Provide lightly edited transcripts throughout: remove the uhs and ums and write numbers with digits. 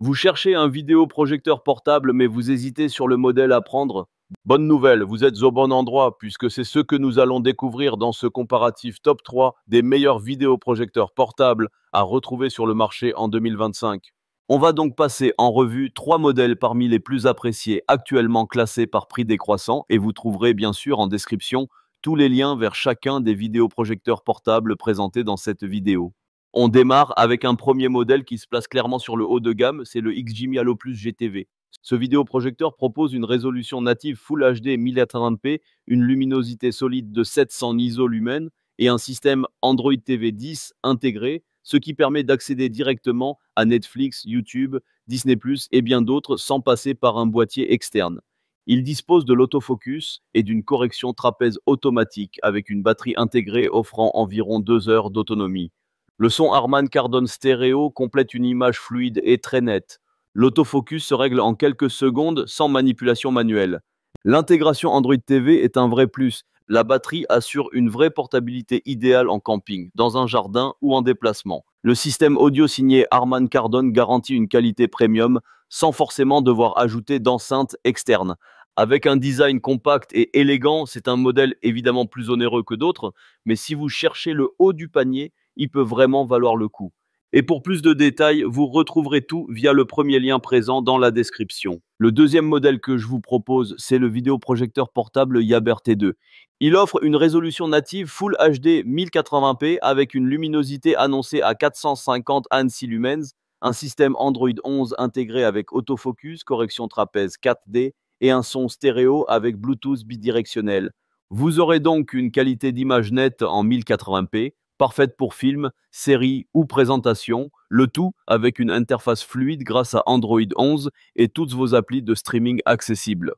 Vous cherchez un vidéoprojecteur portable, mais vous hésitez sur le modèle à prendre? Bonne nouvelle, vous êtes au bon endroit, puisque c'est ce que nous allons découvrir dans ce comparatif top 3 des meilleurs vidéoprojecteurs portables à retrouver sur le marché en 2025. On va donc passer en revue 3 modèles parmi les plus appréciés actuellement classés par prix décroissant, et vous trouverez bien sûr en description tous les liens vers chacun des vidéoprojecteurs portables présentés dans cette vidéo. On démarre avec un premier modèle qui se place clairement sur le haut de gamme, c'est le XGIMI Allo Plus GTV. Ce vidéoprojecteur propose une résolution native Full HD 1080p, une luminosité solide de 700 ISO lumens et un système Android TV 10 intégré, ce qui permet d'accéder directement à Netflix, YouTube, Disney+, et bien d'autres sans passer par un boîtier externe. Il dispose de l'autofocus et d'une correction trapèze automatique avec une batterie intégrée offrant environ 2 heures d'autonomie. Le son Harman Kardon stéréo complète une image fluide et très nette. L'autofocus se règle en quelques secondes sans manipulation manuelle. L'intégration Android TV est un vrai plus. La batterie assure une vraie portabilité idéale en camping, dans un jardin ou en déplacement. Le système audio signé Harman Kardon garantit une qualité premium sans forcément devoir ajouter d'enceinte externe. Avec un design compact et élégant, c'est un modèle évidemment plus onéreux que d'autres, mais si vous cherchez le haut du panier, il peut vraiment valoir le coup. Et pour plus de détails, vous retrouverez tout via le premier lien présent dans la description. Le deuxième modèle que je vous propose, c'est le vidéoprojecteur portable Yaber T2. Il offre une résolution native Full HD 1080p avec une luminosité annoncée à 450 ANSI lumens, un système Android 11 intégré avec autofocus, correction trapèze 4D et un son stéréo avec Bluetooth bidirectionnel. Vous aurez donc une qualité d'image nette en 1080p, parfaite pour film, série ou présentation, le tout avec une interface fluide grâce à Android 11 et toutes vos applis de streaming accessibles.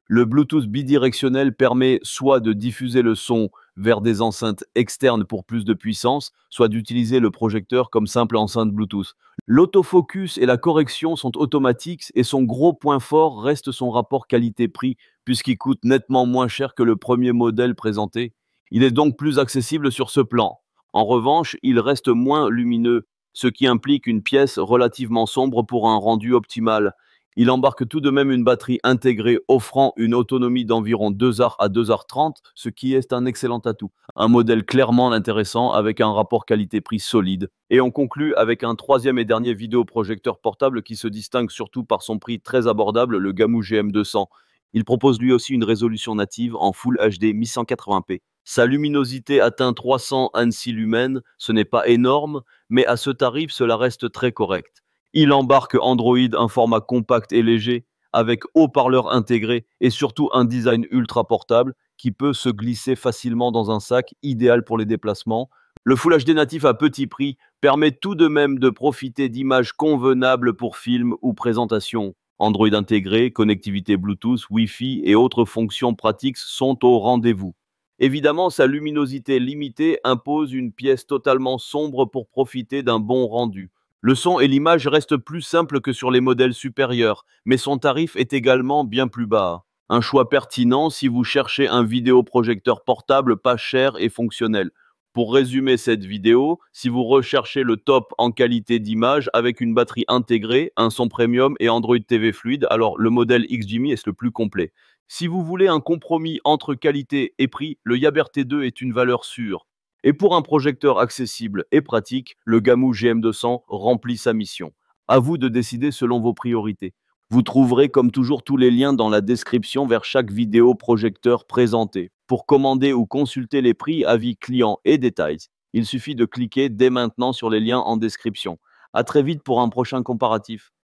Le Bluetooth bidirectionnel permet soit de diffuser le son vers des enceintes externes pour plus de puissance, soit d'utiliser le projecteur comme simple enceinte Bluetooth. L'autofocus et la correction sont automatiques et son gros point fort reste son rapport qualité-prix puisqu'il coûte nettement moins cher que le premier modèle présenté. Il est donc plus accessible sur ce plan. En revanche, il reste moins lumineux, ce qui implique une pièce relativement sombre pour un rendu optimal. Il embarque tout de même une batterie intégrée offrant une autonomie d'environ 2h à 2h30, ce qui est un excellent atout. Un modèle clairement intéressant avec un rapport qualité-prix solide. Et on conclut avec un troisième et dernier vidéoprojecteur portable qui se distingue surtout par son prix très abordable, le Gamou GM200. Il propose lui aussi une résolution native en Full HD 1180p. Sa luminosité atteint 300 ANSI lumens, ce n'est pas énorme, mais à ce tarif, cela reste très correct. Il embarque Android, un format compact et léger, avec haut-parleur intégré et surtout un design ultra portable qui peut se glisser facilement dans un sac, idéal pour les déplacements. Le Full HD natif à petit prix permet tout de même de profiter d'images convenables pour film ou présentation. Android intégré, connectivité Bluetooth, Wi-Fi et autres fonctions pratiques sont au rendez-vous. Évidemment, sa luminosité limitée impose une pièce totalement sombre pour profiter d'un bon rendu. Le son et l'image restent plus simples que sur les modèles supérieurs, mais son tarif est également bien plus bas. Un choix pertinent si vous cherchez un vidéoprojecteur portable pas cher et fonctionnel. Pour résumer cette vidéo, si vous recherchez le top en qualité d'image avec une batterie intégrée, un son premium et Android TV fluide, alors le modèle XGIMI est le plus complet. Si vous voulez un compromis entre qualité et prix, le Yaber T2 est une valeur sûre. Et pour un projecteur accessible et pratique, le Gamou GM200 remplit sa mission. À vous de décider selon vos priorités. Vous trouverez comme toujours tous les liens dans la description vers chaque vidéo projecteur présenté. Pour commander ou consulter les prix, avis clients et détails, il suffit de cliquer dès maintenant sur les liens en description. À très vite pour un prochain comparatif.